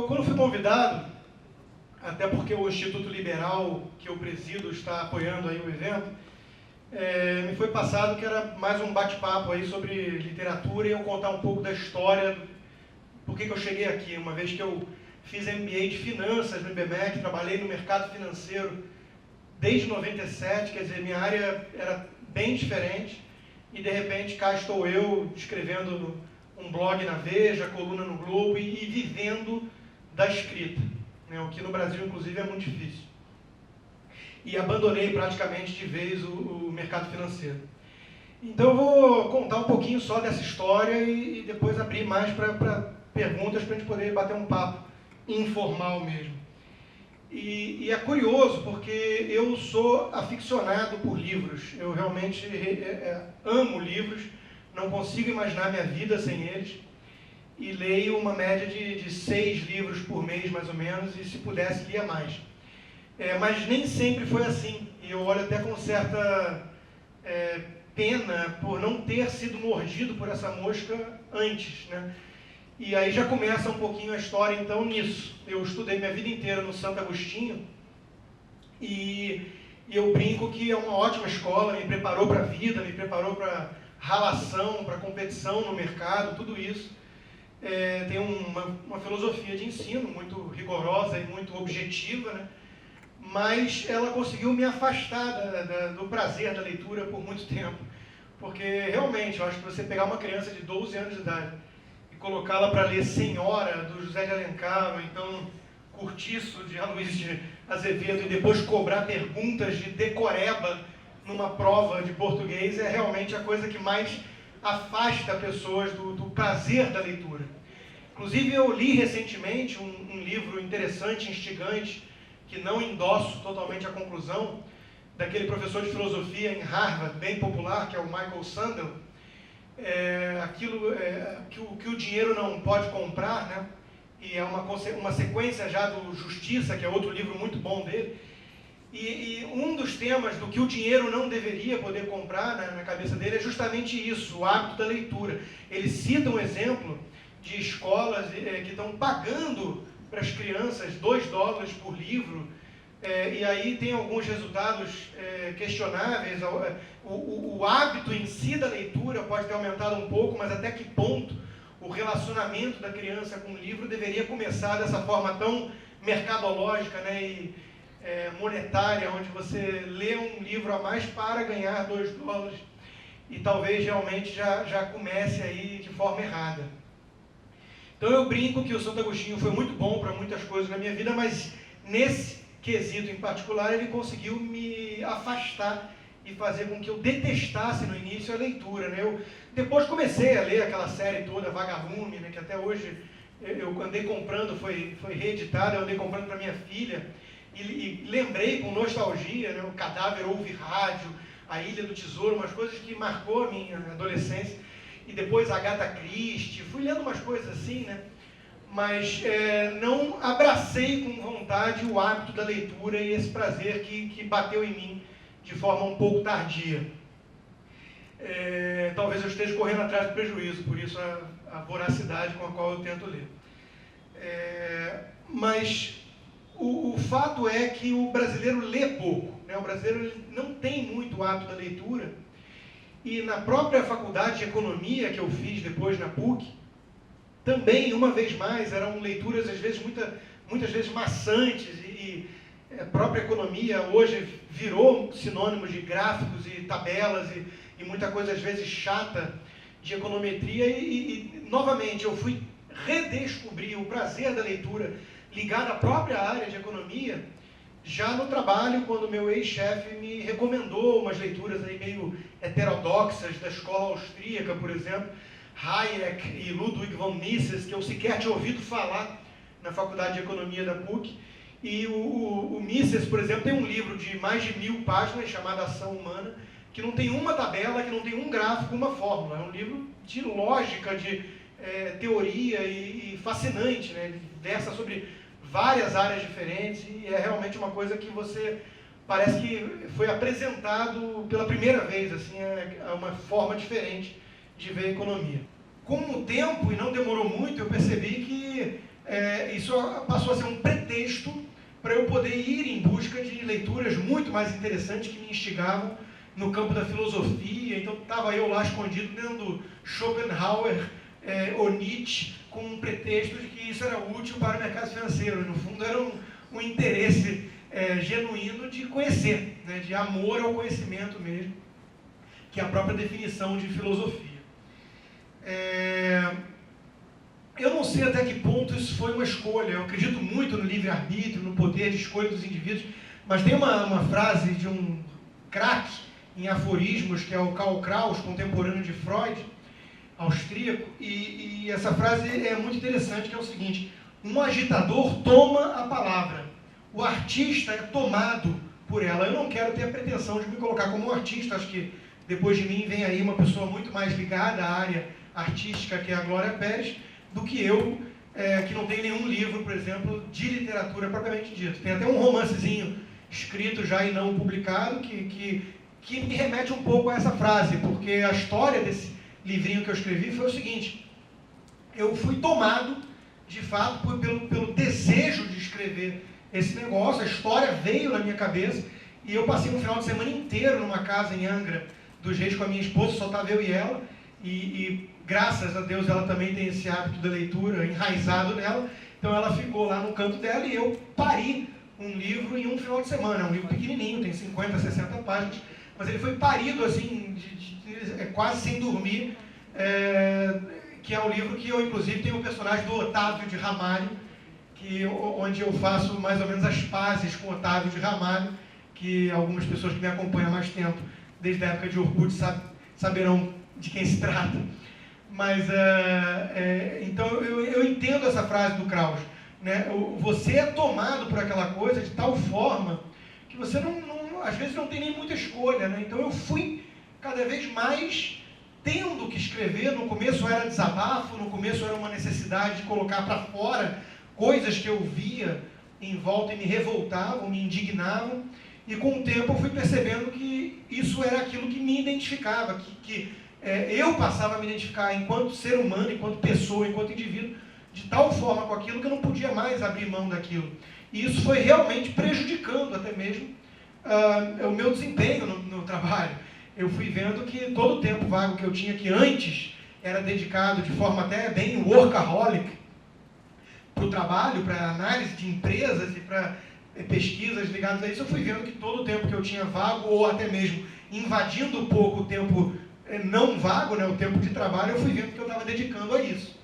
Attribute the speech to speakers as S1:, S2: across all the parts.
S1: quando fui convidado, até porque o Instituto Liberal que eu presido está apoiando aí o evento, me foi passado que era mais um bate-papo aí sobre literatura e eu contar um pouco da história, por que eu cheguei aqui, uma vez que eu fiz MBA de Finanças no IBMEC, trabalhei no mercado financeiro desde 97, quer dizer, minha área era bem diferente, e de repente cá estou eu escrevendo um blog na Veja, coluna no Globo e vivendo da escrita, né, o que no Brasil inclusive é muito difícil. E abandonei praticamente de vez o mercado financeiro. Então eu vou contar um pouquinho só dessa história e depois abrir mais para perguntas para a gente poder bater um papo informal mesmo. E é curioso porque eu sou aficionado por livros, eu realmente amo livros, não consigo imaginar minha vida sem eles, e leio uma média de 6 livros por mês mais ou menos, e se pudesse lia mais. Mas nem sempre foi assim, e eu olho até com certa pena por não ter sido mordido por essa mosca antes, né? E aí já começa um pouquinho a história, então, nisso. Eu estudei minha vida inteira no Santo Agostinho e eu brinco que é uma ótima escola, me preparou para a vida, me preparou para ralação, para competição no mercado, tudo isso. Tem uma filosofia de ensino muito rigorosa e muito objetiva, né? Mas ela conseguiu me afastar do prazer da leitura por muito tempo. Porque, realmente, eu acho que você pegar uma criança de 12 anos de idade colocá-la para ler Senhora, do José de Alencar, ou então Curtiço, de Aloysio de Azevedo, e depois cobrar perguntas de decoreba numa prova de português, é realmente a coisa que mais afasta pessoas do prazer da leitura. Inclusive, eu li recentemente um livro interessante, instigante, que não endosso totalmente a conclusão, daquele professor de filosofia em Harvard, bem popular, que é o Michael Sandel, aquilo que o dinheiro não pode comprar, né? E é uma sequência já do Justiça, que é outro livro muito bom dele, e um dos temas do que o dinheiro não deveria poder comprar, né, na cabeça dele é justamente isso, o hábito da leitura. Ele cita um exemplo de escolas que estão pagando para as crianças $2 por livro, e aí tem alguns resultados questionáveis. O hábito em si da leitura pode ter aumentado um pouco, mas até que ponto o relacionamento da criança com o livro deveria começar dessa forma tão mercadológica, né, e monetária, onde você lê um livro a mais para ganhar $2 e talvez realmente já comece aí de forma errada. Então eu brinco que o Santo Agostinho foi muito bom para muitas coisas na minha vida, mas nesse quesito em particular ele conseguiu me afastar e fazer com que eu detestasse no início a leitura, né? Eu depois comecei a ler aquela série toda, Vagalume, né, que até hoje eu andei comprando, foi reeditada, eu andei comprando para minha filha, e lembrei com nostalgia, né, o Cadáver Ouve Rádio, A Ilha do Tesouro, umas coisas que marcou a minha adolescência, e depois Agatha Christie, fui lendo umas coisas assim, né? Mas não abracei com vontade o hábito da leitura e esse prazer que bateu em mim de forma um pouco tardia. Talvez eu esteja correndo atrás do prejuízo, por isso a voracidade com a qual eu tento ler. Mas o fato é que o brasileiro lê pouco, né? O brasileiro ele não tem muito hábito da leitura, e na própria faculdade de economia que eu fiz depois na PUC, também, uma vez mais, eram leituras, às vezes, muitas vezes maçantes, e a própria economia hoje virou sinônimo de gráficos e tabelas e muita coisa, às vezes, chata de econometria, e novamente, eu fui redescobrir o prazer da leitura ligado à própria área de economia, já no trabalho, quando meu ex-chefe me recomendou umas leituras aí meio heterodoxas da escola austríaca, por exemplo, Hayek e Ludwig von Mises, que eu sequer tinha ouvido falar na Faculdade de Economia da PUC. E o Mises, por exemplo, tem um livro de mais de 1000 páginas chamado Ação Humana, que não tem uma tabela, que não tem um gráfico, uma fórmula. É um livro de lógica, de teoria e fascinante, né? Versa sobre várias áreas diferentes e é realmente uma coisa que você parece que foi apresentado pela primeira vez, assim, é uma forma diferente de ver a economia. Com o tempo, e não demorou muito, eu percebi que isso passou a ser um pretexto para eu poder ir em busca de leituras muito mais interessantes que me instigavam no campo da filosofia. Então estava eu lá escondido lendo Schopenhauer ou Nietzsche, com um pretexto de que isso era útil para o mercado financeiro. No fundo era um interesse genuíno de conhecer, né, de amor ao conhecimento mesmo, que é a própria definição de filosofia. Eu não sei até que ponto isso foi uma escolha. Eu acredito muito no livre-arbítrio, no poder de escolha dos indivíduos, mas tem uma frase de um craque em aforismos, que é o Karl Kraus, contemporâneo de Freud, austríaco, e essa frase é muito interessante, que é o seguinte: um agitador toma a palavra, o artista é tomado por ela. Eu não quero ter a pretensão de me colocar como um artista, acho que depois de mim vem aí uma pessoa muito mais ligada à área artística, que é a Glória Pérez, do que eu, que não tenho nenhum livro, por exemplo, de literatura propriamente dito. Tem até um romancezinho escrito já e não publicado, que me remete um pouco a essa frase, porque a história desse livrinho que eu escrevi foi o seguinte: eu fui tomado, de fato, pelo desejo de escrever esse negócio. A história veio na minha cabeça e eu passei um final de semana inteiro numa casa em Angra dos Reis com a minha esposa, só estava eu e ela, e graças a Deus ela também tem esse hábito da leitura enraizado nela, então ela ficou lá no canto dela e eu pari um livro em um final de semana. É um livro pequenininho, tem 50, 60 páginas, mas ele foi parido assim, quase sem dormir, que é o livro que eu, inclusive, tenho o personagem do Otávio de Ramalho, onde eu faço mais ou menos as pazes com Otávio de Ramalho, que algumas pessoas que me acompanham há mais tempo, desde a época de Orkut, saberão de quem se trata. Mas, então, eu entendo essa frase do Kraus, né? Você é tomado por aquela coisa de tal forma que você às vezes não tem nem muita escolha, né? Então eu fui cada vez mais tendo que escrever. No começo era desabafo, no começo era uma necessidade de colocar para fora coisas que eu via em volta e me revoltavam, me indignavam, e com o tempo eu fui percebendo que isso era aquilo que me identificava, que eu passava a me identificar enquanto ser humano, enquanto pessoa, enquanto indivíduo, de tal forma com aquilo que eu não podia mais abrir mão daquilo. E isso foi realmente prejudicando até mesmo o meu desempenho no trabalho. Eu fui vendo que todo o tempo vago que eu tinha, que antes era dedicado de forma até bem workaholic para o trabalho, para análise de empresas e para pesquisas ligadas a isso, eu fui vendo que todo o tempo que eu tinha vago, ou até mesmo invadindo um pouco o tempo não vago, né, o tempo de trabalho, eu fui vendo que eu estava dedicando a isso.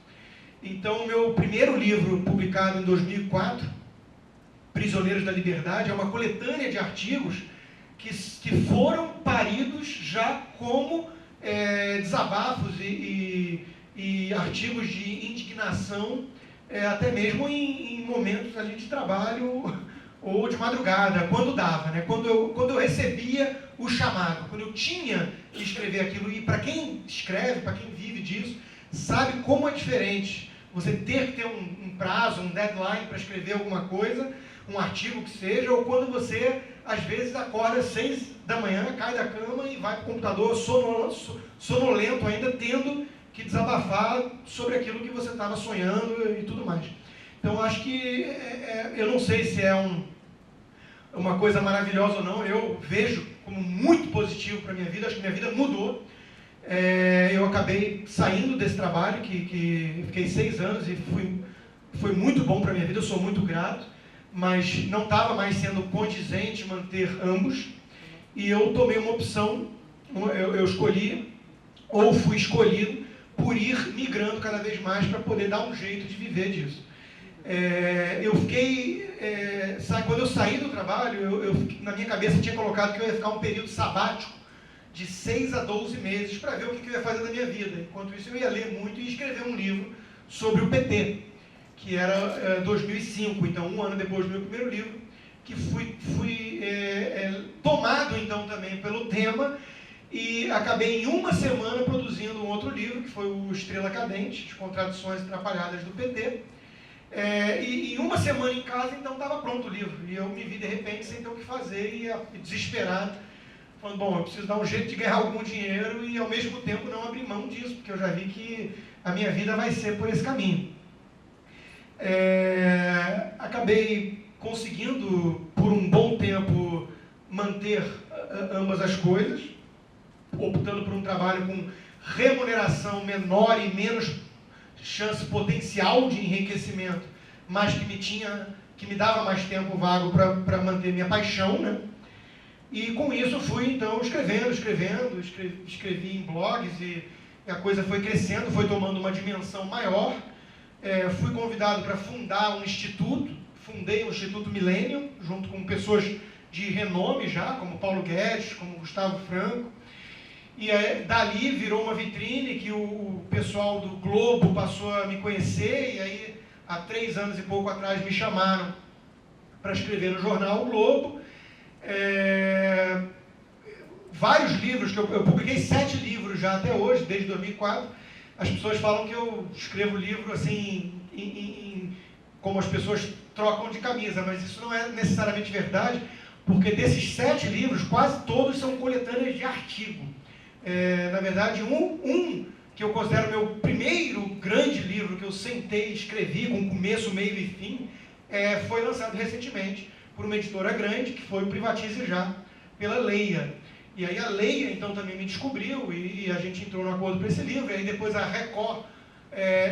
S1: Então, o meu primeiro livro, publicado em 2004, Prisioneiros da Liberdade, é uma coletânea de artigos que foram paridos já como desabafos e artigos de indignação, até mesmo em momentos ali de trabalho ou de madrugada, quando dava, né? Quando eu recebia o chamado, quando eu tinha que escrever aquilo. E para quem escreve, para quem vive disso, sabe como é diferente você ter que ter um prazo, um deadline para escrever alguma coisa, um artigo que seja, ou quando você, às vezes, acorda às 6 da manhã, cai da cama e vai para o computador sonolento ainda, tendo que desabafar sobre aquilo que você estava sonhando e tudo mais. Então, acho que, eu não sei se é uma coisa maravilhosa ou não, eu vejo como muito positivo para a minha vida, acho que minha vida mudou. Eu acabei saindo desse trabalho, que fiquei 6 anos e foi muito bom para a minha vida, eu sou muito grato, mas não estava mais sendo condizente manter ambos, e eu tomei uma opção, eu escolhi, ou fui escolhido, por ir migrando cada vez mais para poder dar um jeito de viver disso. Quando eu saí do trabalho, na minha cabeça tinha colocado que eu ia ficar um período sabático de 6 a 12 meses para ver o que eu ia fazer da minha vida. Enquanto isso, eu ia ler muito e escrever um livro sobre o PT, que era 2005, então 1 ano depois do meu primeiro livro, que fui tomado então também pelo tema, e acabei em 1 semana produzindo um outro livro, que foi o Estrela Cadente, As Contradições Atrapalhadas do PT, e em 1 semana em casa, então, estava pronto o livro, e eu me vi de repente sem ter o que fazer, e desesperado, falando, bom, eu preciso dar um jeito de ganhar algum dinheiro e ao mesmo tempo não abrir mão disso, porque eu já vi que a minha vida vai ser por esse caminho. Acabei conseguindo, por um bom tempo, manter ambas as coisas, optando por um trabalho com remuneração menor e menos chance potencial de enriquecimento, mas que me dava mais tempo vago para manter minha paixão, né? E com isso fui, então, escrevi em blogs e a coisa foi crescendo, foi tomando uma dimensão maior. Fui convidado para fundar um instituto, fundei o Instituto Millennium, junto com pessoas de renome já, como Paulo Guedes, como Gustavo Franco. E dali virou uma vitrine que o pessoal do Globo passou a me conhecer, e aí, há 3 anos e pouco atrás, me chamaram para escrever no jornal O Globo. Vários livros, que eu publiquei 7 livros já até hoje, desde 2004. As pessoas falam que eu escrevo livro assim, como as pessoas trocam de camisa, mas isso não é necessariamente verdade, porque desses 7 livros, quase todos são coletâneas de artigo. Na verdade, um que eu considero meu primeiro grande livro, que eu sentei e escrevi com começo, meio e fim, foi lançado recentemente por uma editora grande, que foi o Privatize Já, pela Leia. E aí a Leia, então, também me descobriu e a gente entrou no acordo para esse livro. E aí depois a Record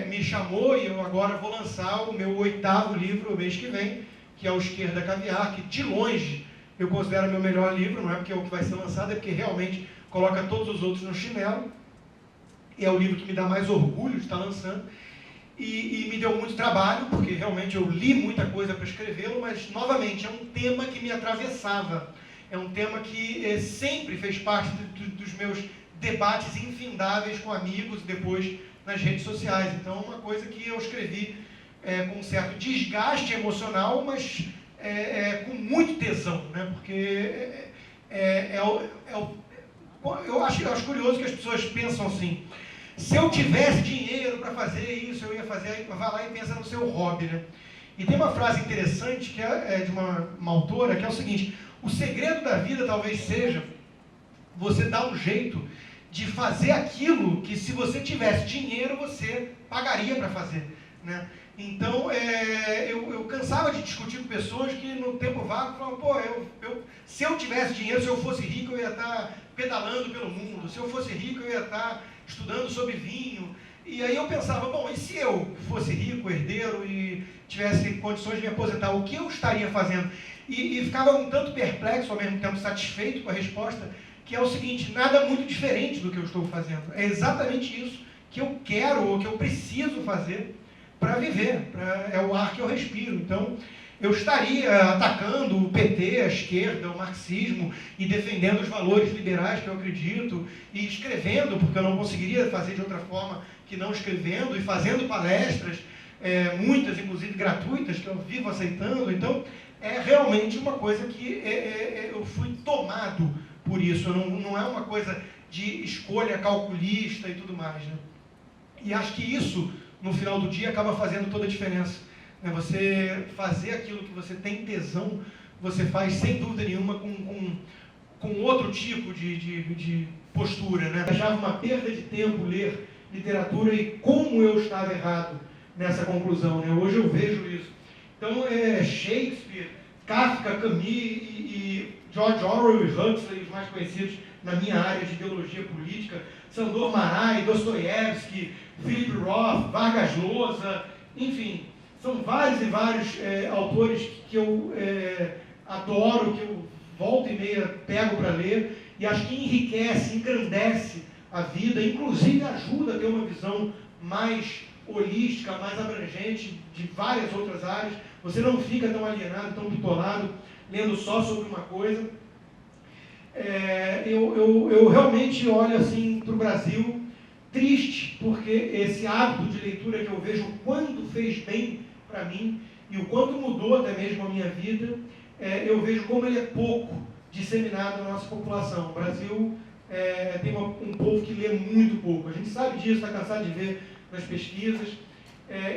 S1: me chamou e eu agora vou lançar o meu 8º livro o mês que vem, que é o Esquerda Caviar, que de longe eu considero meu melhor livro, não é porque é o que vai ser lançado, é porque realmente coloca todos os outros no chinelo. E é o livro que me dá mais orgulho de estar lançando. E me deu muito trabalho, porque realmente eu li muita coisa para escrevê-lo, mas, novamente, é um tema que me atravessava. É um tema que sempre fez parte dos meus debates infindáveis com amigos e depois nas redes sociais. Então, uma coisa que eu escrevi com um certo desgaste emocional, mas com muito tesão, né? Porque eu acho curioso que as pessoas pensam assim: se eu tivesse dinheiro para fazer isso, eu ia fazer. Aí vai lá e pensa no seu hobby, né? E tem uma frase interessante que é de uma autora, que é o seguinte: o segredo da vida talvez seja você dar um jeito de fazer aquilo que, se você tivesse dinheiro, você pagaria para fazer, né? Então, eu cansava de discutir com pessoas que no tempo vago falavam: pô, se eu tivesse dinheiro, se eu fosse rico, eu ia estar pedalando pelo mundo, se eu fosse rico, eu ia estar estudando sobre vinho. E aí eu pensava: bom, e se eu fosse rico, herdeiro, e tivesse condições de me aposentar, o que eu estaria fazendo? E ficava um tanto perplexo, ao mesmo tempo satisfeito com a resposta, que é o seguinte: nada muito diferente do que eu estou fazendo. É exatamente isso que eu quero, ou que eu preciso fazer para viver, é o ar que eu respiro. Então, eu estaria atacando o PT, a esquerda, o marxismo, e defendendo os valores liberais que eu acredito, e escrevendo, porque eu não conseguiria fazer de outra forma que não escrevendo, e fazendo palestras, muitas inclusive gratuitas, que eu vivo aceitando. Então, é realmente uma coisa que eu fui tomado por isso, não é uma coisa de escolha calculista e tudo mais, né? E acho que isso, no final do dia, acaba fazendo toda a diferença. Você fazer aquilo que você tem tesão, você faz sem dúvida nenhuma com outro tipo de postura, né? Achava uma perda de tempo ler literatura, e como eu estava errado nessa conclusão, né? Hoje eu vejo isso. Então, Shakespeare, Kafka, Camus e George Orwell e Huxley, os mais conhecidos na minha área de ideologia política, Sandor Marai, Dostoiévski, Philip Roth, Vargas Llosa, enfim, são vários e vários autores que eu adoro, que eu volta e meia pego para ler, e acho que enriquece, engrandece a vida, inclusive ajuda a ter uma visão mais holística, mais abrangente de várias outras áreas. Você não fica tão alienado, tão bitolado, lendo só sobre uma coisa. Eu realmente olho assim para o Brasil triste, porque esse hábito de leitura que eu vejo o quanto fez bem para mim e o quanto mudou até mesmo a minha vida, eu vejo como ele é pouco disseminado na nossa população. O Brasil tem um povo que lê muito pouco. A gente sabe disso, está cansado de ver nas pesquisas,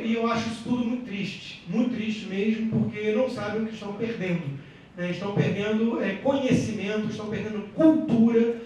S1: e eu acho isso tudo muito triste mesmo, porque não sabem o que estão perdendo. Estão perdendo conhecimento, estão perdendo cultura,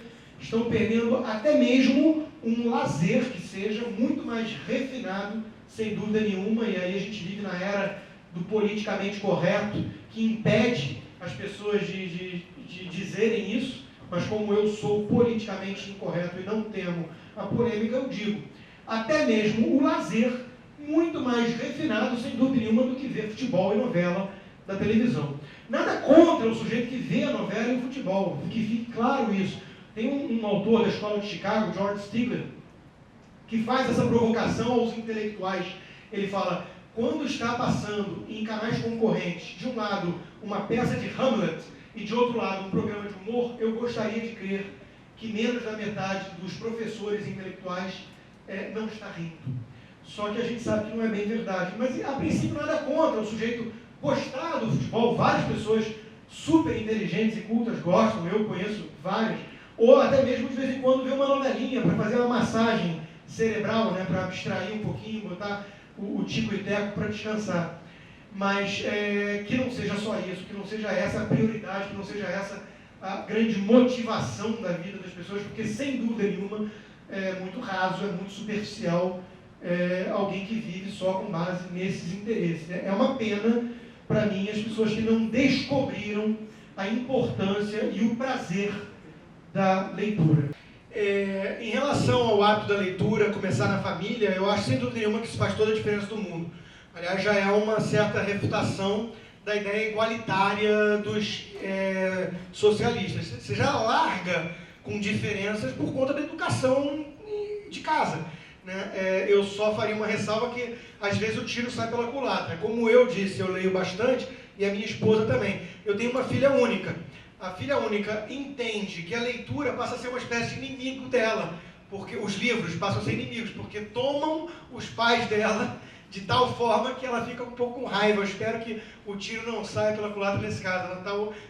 S1: estão perdendo até mesmo um lazer que seja muito mais refinado sem dúvida nenhuma, e aí a gente vive na era do politicamente correto, que impede as pessoas de dizerem isso, mas como eu sou politicamente incorreto e não temo a polêmica, eu digo, até mesmo o lazer muito mais refinado, sem dúvida nenhuma, do que ver futebol e novela da televisão. Nada contra o sujeito que vê a novela e o futebol, que fique claro isso. Tem um autor da Escola de Chicago, George Stigler, que faz essa provocação aos intelectuais. Ele fala, quando está passando em canais concorrentes, de um lado uma peça de Hamlet e de outro lado um programa de humor, eu gostaria de crer que menos da metade dos professores intelectuais não está rindo. Só que a gente sabe que não é bem verdade. Mas, a princípio, nada contra o sujeito gostar do futebol. Várias pessoas super inteligentes e cultas gostam, eu conheço várias. Ou até mesmo, de vez em quando, ver uma novelinha para fazer uma massagem cerebral, né, para abstrair um pouquinho, botar o tico e teco para descansar. Mas que não seja só isso, que não seja essa a prioridade, que não seja essa a grande motivação da vida das pessoas, porque, sem dúvida nenhuma, é muito raso, é muito superficial alguém que vive só com base nesses interesses. É uma pena, para mim, as pessoas que não descobriram a importância e o prazer da leitura. Em relação ao hábito da leitura, começar na família, eu acho sem dúvida nenhuma que isso faz toda a diferença do mundo. Aliás, já é uma certa refutação da ideia igualitária dos socialistas. Você já larga com diferenças por conta da educação de casa. Né? Eu só faria uma ressalva que, às vezes, o tiro sai pela culatra. Como eu disse, eu leio bastante, e a minha esposa também. Eu tenho uma filha única. A filha única entende que a leitura passa a ser uma espécie de inimigo dela, porque os livros passam a ser inimigos, porque tomam os pais dela de tal forma que ela fica um pouco com raiva. Eu espero que o tiro não saia pela culatra nesse caso.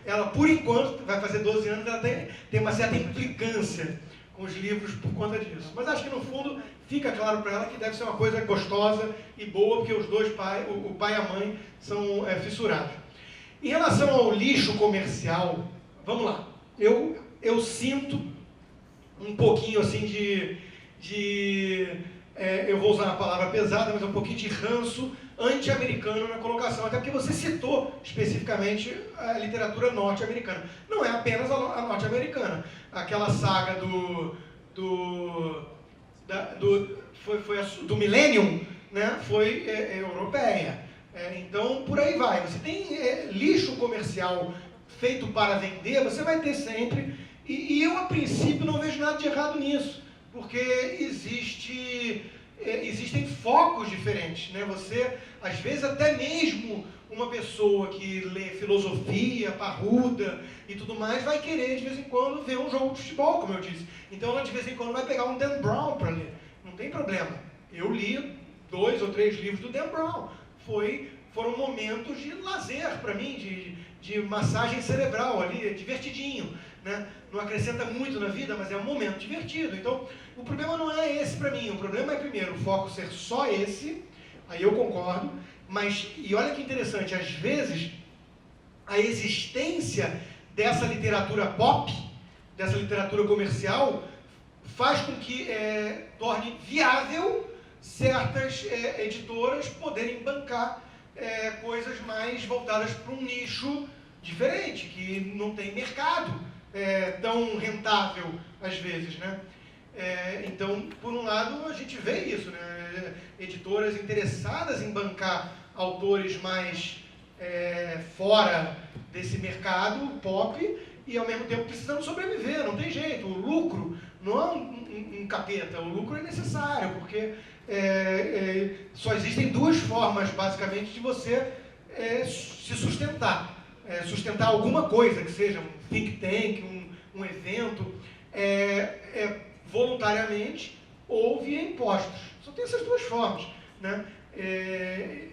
S1: Ela, por enquanto, vai fazer 12 anos, ela tem uma certa implicância com os livros por conta disso. Mas acho que, no fundo, fica claro para ela que deve ser uma coisa gostosa e boa, porque os dois pais, o pai e a mãe, são fissurados. Em relação ao lixo comercial, vamos lá. Eu sinto um pouquinho assim eu vou usar a palavra pesada, mas um pouquinho de ranço anti-americano na colocação, até porque você citou especificamente a literatura norte-americana. Não é apenas a norte-americana. Aquela saga do Millennium, né, foi europeia. Então, por aí vai. Você tem lixo comercial feito para vender, você vai ter sempre. E eu, a princípio, não vejo nada de errado nisso, porque existem focos diferentes. Né? Você, às vezes, até mesmo uma pessoa que lê filosofia, parruda e tudo mais, vai querer, de vez em quando, ver um jogo de futebol, como eu disse. Então, ela, de vez em quando, vai pegar um Dan Brown para ler. Não tem problema. Eu li 2 ou 3 livros do Dan Brown. Foram momentos de lazer para mim, de massagem cerebral ali, divertidinho. Né? Não acrescenta muito na vida, mas é um momento divertido. Então, o problema não é esse para mim. O problema é, primeiro, o foco ser só esse, aí eu concordo, mas, e olha que interessante, às vezes, a existência dessa literatura pop, dessa literatura comercial, faz com que torne viável certas editoras poderem bancar coisas mais voltadas para um nicho diferente, que não tem mercado tão rentável às vezes, né? Então, por um lado, a gente vê isso, né? Editoras interessadas em bancar autores mais fora desse mercado pop e, ao mesmo tempo, precisando sobreviver, não tem jeito. O lucro não é um capeta, o lucro é necessário, porque só existem 2 formas, basicamente, de você se sustentar. Sustentar alguma coisa, que seja um think tank, um evento, voluntariamente ou via impostos. Só tem essas 2 formas. Né?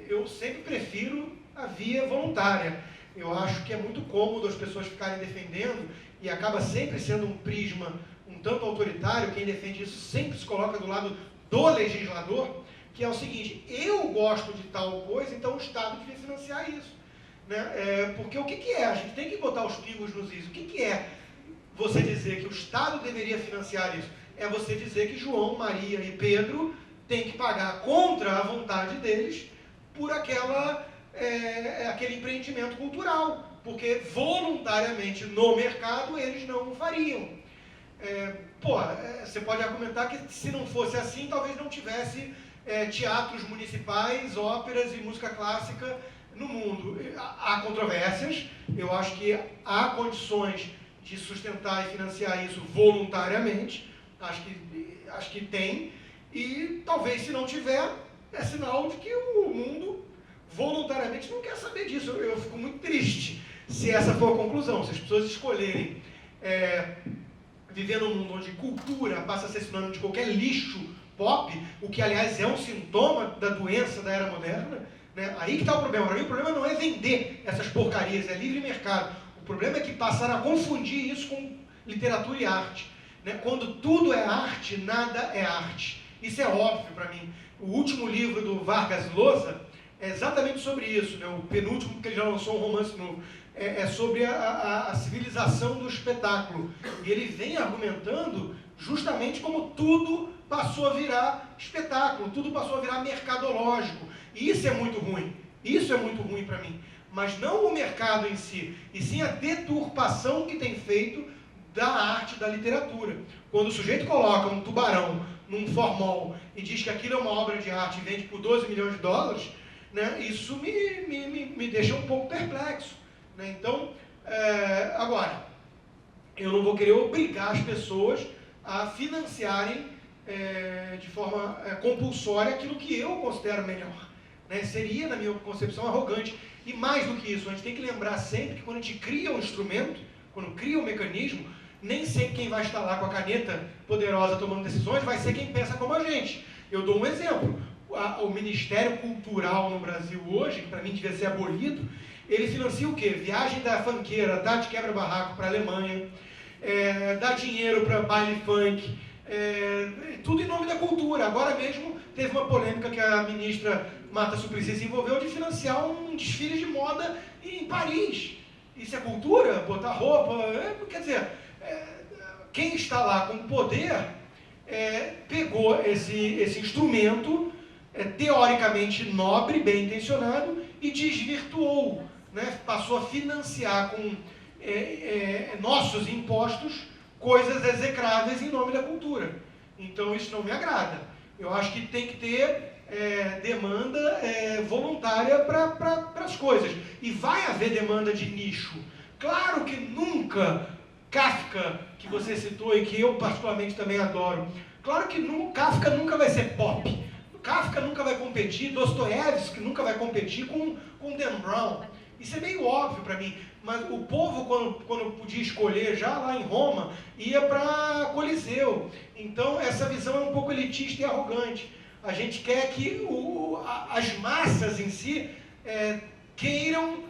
S1: Eu sempre prefiro a via voluntária. Eu acho que é muito cômodo as pessoas ficarem defendendo, e acaba sempre sendo um prisma um tanto autoritário. Quem defende isso sempre se coloca do lado do legislador, que é o seguinte: eu gosto de tal coisa, então o Estado devia financiar isso. Né? Porque o que é? A gente tem que botar os pingos nos is. O que é você dizer que o Estado deveria financiar isso? É você dizer que João, Maria e Pedro tem que pagar contra a vontade deles por aquele empreendimento cultural, porque voluntariamente no mercado eles não o fariam. Você pode argumentar que se não fosse assim, talvez não tivesse teatros municipais, óperas e música clássica no mundo. Há controvérsias, eu acho que há condições de sustentar e financiar isso voluntariamente, acho que tem, e talvez se não tiver, é sinal de que o mundo voluntariamente não quer saber disso. Eu fico muito triste se essa for a conclusão, se as pessoas escolherem viver num mundo onde cultura passa a ser sinônimo de qualquer lixo pop, o que aliás é um sintoma da doença da era moderna, né? Aí que está o problema. Para mim o problema não é vender essas porcarias, é livre mercado. O problema é que passaram a confundir isso com literatura e arte, né? Quando tudo é arte, nada é arte. Isso é óbvio para mim. O último livro do Vargas Llosa é exatamente sobre isso, né? O penúltimo, que ele já lançou um romance novo, é sobre a civilização do espetáculo. E ele vem argumentando justamente como tudo passou a virar espetáculo, tudo passou a virar mercadológico. E isso é muito ruim. Isso é muito ruim para mim. Mas não o mercado em si, e sim a deturpação que tem feito da arte, da literatura. Quando o sujeito coloca um tubarão num formol e diz que aquilo é uma obra de arte e vende por 12 milhões de dólares, né, isso me deixa um pouco perplexo. Né? Então, agora, eu não vou querer obrigar as pessoas a financiarem de forma compulsória aquilo que eu considero melhor. Né? Seria, na minha concepção, arrogante. E mais do que isso, a gente tem que lembrar sempre que quando a gente cria um instrumento, quando cria um mecanismo, nem sempre quem vai estar lá com a caneta poderosa tomando decisões vai ser quem pensa como a gente. Eu dou um exemplo. O Ministério Cultural no Brasil hoje, que para mim devia ser abolido, ele financia o quê? Viagem da funkeira, dá de quebra-barraco para a Alemanha, dá dinheiro para baile funk, tudo em nome da cultura. Agora mesmo teve uma polêmica que a ministra Marta Suplicy se envolveu de financiar um desfile de moda em Paris. Isso é cultura? Botar roupa? Quer dizer, quem está lá com poder pegou esse instrumento teoricamente nobre, bem intencionado, e desvirtuou, né? Passou a financiar com nossos impostos coisas execráveis em nome da cultura. Então isso não me agrada. Eu acho que tem que ter demanda voluntária para as coisas. E vai haver demanda de nicho. Claro que nunca Kafka, que você citou e que eu particularmente também adoro, claro que Kafka nunca vai ser pop. Kafka nunca vai competir, Dostoiévski nunca vai competir com Dan Brown. Isso é meio óbvio para mim. Mas o povo, quando podia escolher, já lá em Roma, ia para Coliseu. Então, essa visão é um pouco elitista e arrogante. A gente quer que as massas em si queiram,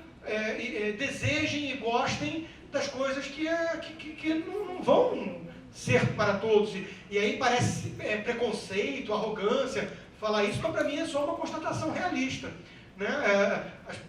S1: desejem e gostem das coisas que não vão ser para todos. E aí parece preconceito, arrogância falar isso, mas para mim é só uma constatação realista. Né?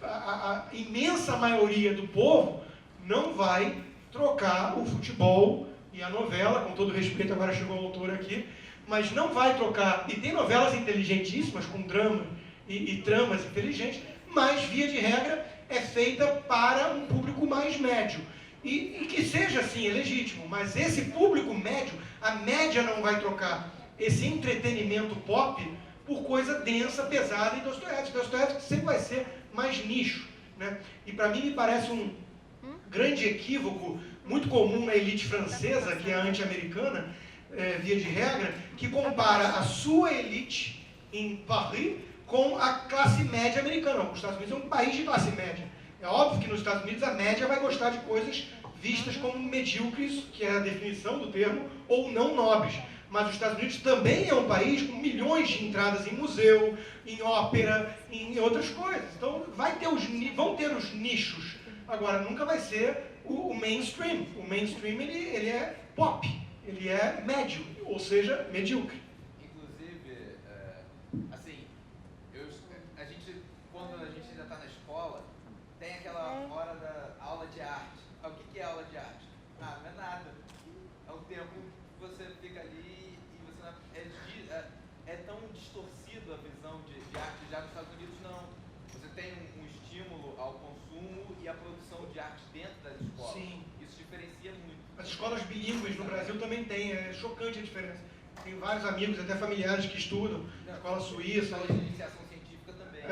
S1: A imensa maioria do povo não vai trocar o futebol e a novela, com todo respeito, agora chegou o autor aqui, mas não vai trocar, e tem novelas inteligentíssimas, com drama e tramas inteligentes, mas, via de regra, é feita para um público mais médio. E que seja assim, é legítimo, mas esse público médio, a média não vai trocar esse entretenimento pop por coisa densa, pesada, e Dostoiévski sempre vai ser mais nicho. Né? E para mim me parece um grande equívoco, muito comum na elite francesa, que é a anti-americana, via de regra, que compara a sua elite em Paris com a classe média americana. Os Estados Unidos é um país de classe média. É óbvio que nos Estados Unidos a média vai gostar de coisas vistas como medíocres, que é a definição do termo, ou não nobres. Mas os Estados Unidos também é um país com milhões de entradas em museu, em ópera, em outras coisas. Então vão ter os nichos. Agora, nunca vai ser o mainstream. O mainstream ele é pop, ele é médio, ou seja, medíocre.
S2: Inclusive, assim, quando a gente já está na escola, tem aquela hora da aula de arte. O que é aula de arte? Ah, não é nada. É um tempo que você fica ali e você não, é tão distorcido produção de arte. Já nos Estados Unidos, não. Você tem um estímulo ao consumo e à produção de arte dentro das escolas.
S1: Sim.
S2: Isso diferencia muito.
S1: As escolas bilíngues no Brasil também têm, é chocante a diferença. Tenho vários amigos, até familiares, que estudam, escola suíça.
S2: Escola de iniciação científica também.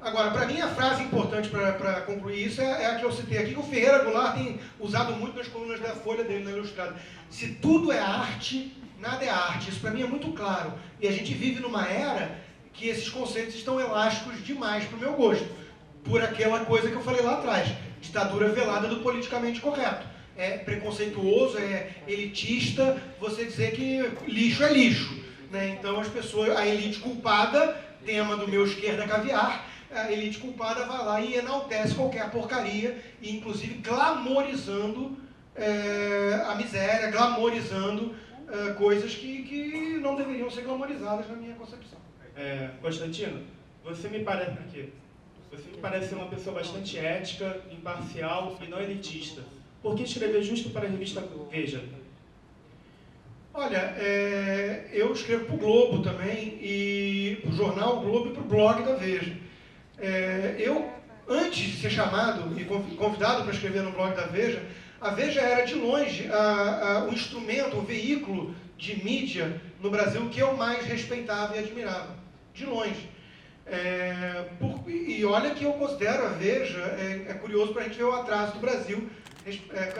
S1: Agora, para mim, a frase importante para concluir isso é a que eu citei aqui, que o Ferreira Goulart tem usado muito nas colunas da Folha dele, na Ilustrada. Se tudo é arte, nada é arte. Isso para mim é muito claro. E a gente vive numa era que esses conceitos estão elásticos demais para o meu gosto. Por aquela coisa que eu falei lá atrás. Ditadura velada do politicamente correto. É preconceituoso, é elitista você dizer que lixo é lixo. Né? Então as pessoas, a elite culpada, tema do meu Esquerda Caviar, a elite culpada vai lá e enaltece qualquer porcaria, e inclusive glamorizando a miséria, glamorizando coisas que não deveriam ser glamorizadas na minha concepção.
S3: Constantino, você me parece ser uma pessoa bastante ética, imparcial e não elitista. Por que escrever justo para a revista Veja?
S1: Olha, eu escrevo para o Globo também, e para o jornal o Globo e para o blog da Veja. Eu, antes de ser chamado e convidado para escrever no blog da Veja, a Veja era de longe o instrumento, o veículo de mídia no Brasil que eu mais respeitava e admirava. De longe. E olha que eu considero a Veja, é curioso para a gente ver o atraso do Brasil,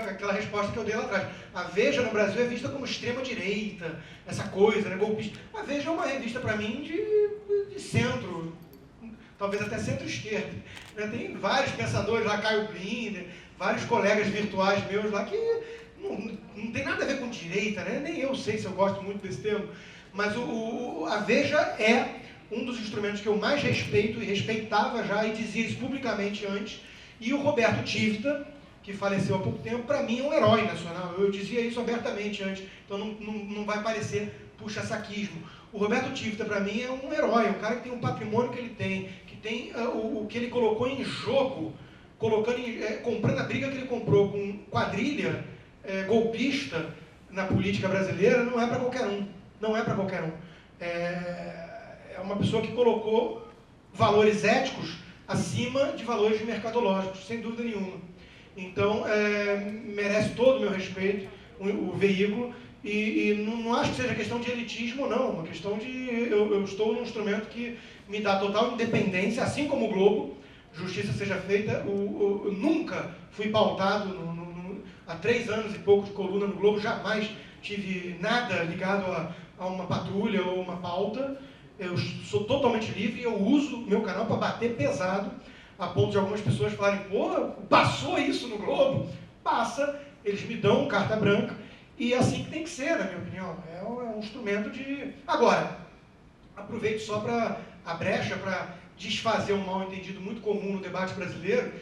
S1: aquela resposta que eu dei lá atrás. A Veja no Brasil é vista como extrema-direita, essa coisa, né, golpista. A Veja é uma revista, para mim, de centro, talvez até centro-esquerda. Né? Tem vários pensadores lá, Caio Blinder, vários colegas virtuais meus lá que não tem nada a ver com direita, né? Nem eu sei se eu gosto muito desse termo, mas a Veja é um dos instrumentos que eu mais respeito e respeitava já, e dizia isso publicamente antes, e o Roberto Tivita, que faleceu há pouco tempo, para mim é um herói nacional. Eu dizia isso abertamente antes, então não vai parecer puxa-saquismo. O Roberto Tivita, para mim, é um herói, um cara que tem um patrimônio que ele tem, que tem o que ele colocou em jogo, comprando a briga que ele comprou com quadrilha golpista na política brasileira, não é para qualquer um. Não é para qualquer um. É uma pessoa que colocou valores éticos acima de valores mercadológicos, sem dúvida nenhuma. Então, merece todo o meu respeito, o veículo, e não acho que seja questão de elitismo, não, uma questão de... Eu estou num instrumento que me dá total independência, assim como o Globo, justiça seja feita. Eu nunca fui pautado, há 3 anos e pouco de coluna no Globo, jamais tive nada ligado a uma patrulha ou uma pauta. Eu sou totalmente livre e eu uso meu canal para bater pesado, a ponto de algumas pessoas falarem, pô, passou isso no Globo? Passa, eles me dão carta branca, e é assim que tem que ser, na minha opinião. É um instrumento de... Agora, aproveito só para a brecha, para desfazer um mal-entendido muito comum no debate brasileiro,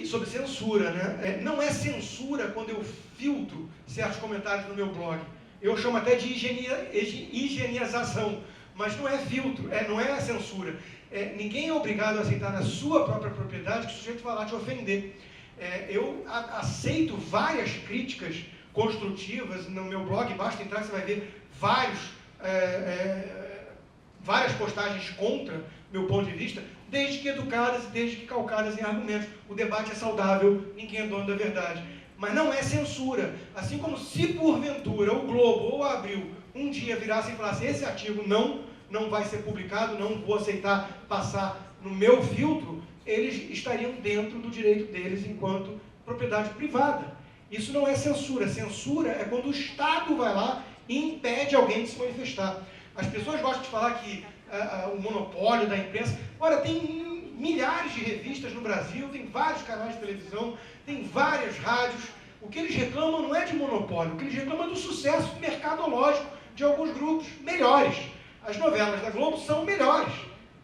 S1: sobre censura. Né? Não é censura quando eu filtro certos comentários no meu blog. Eu chamo até de higienização, mas não é filtro, não é censura. Ninguém é obrigado a aceitar na sua própria propriedade que o sujeito vai lá te ofender. Eu aceito várias críticas construtivas no meu blog, basta entrar que você vai ver várias postagens contra meu ponto de vista, desde que educadas e desde que calcadas em argumentos. O debate é saudável, ninguém é dono da verdade. Mas não é censura. Assim como se porventura o Globo ou a Abril um dia virassem e falassem, esse artigo não vai ser publicado, não vou aceitar passar no meu filtro, eles estariam dentro do direito deles enquanto propriedade privada. Isso não é censura. Censura é quando o Estado vai lá e impede alguém de se manifestar. As pessoas gostam de falar que o monopólio da imprensa... Ora, tem milhares de revistas no Brasil, tem vários canais de televisão, tem várias rádios. O que eles reclamam não é de monopólio, o que eles reclamam é do sucesso mercadológico de alguns grupos melhores. As novelas da Globo são melhores.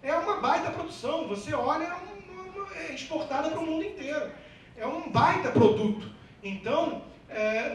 S1: É uma baita produção. Você olha, é exportada para o mundo inteiro. É um baita produto. Então,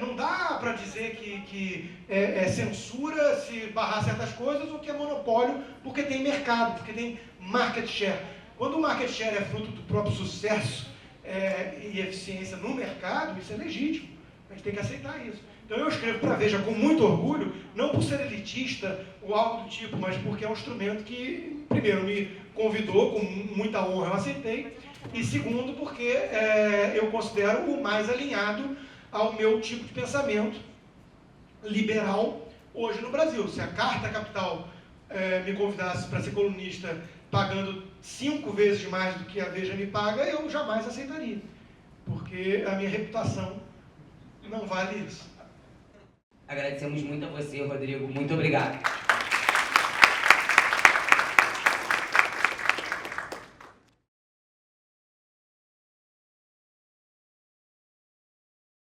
S1: não dá para dizer que é censura se barrar certas coisas ou que é monopólio porque tem mercado, porque tem market share. Quando o market share é fruto do próprio sucesso e eficiência no mercado, isso é legítimo. A gente tem que aceitar isso. Então eu escrevo para a Veja com muito orgulho, não por ser elitista ou algo do tipo, mas porque é um instrumento que, primeiro, me convidou, com muita honra eu aceitei, e segundo, porque eu considero o mais alinhado ao meu tipo de pensamento liberal hoje no Brasil. Se a Carta Capital me convidasse para ser colunista pagando 5 vezes mais do que a Veja me paga, eu jamais aceitaria, porque a minha reputação não vale isso.
S4: Agradecemos muito a você, Rodrigo. Muito obrigado.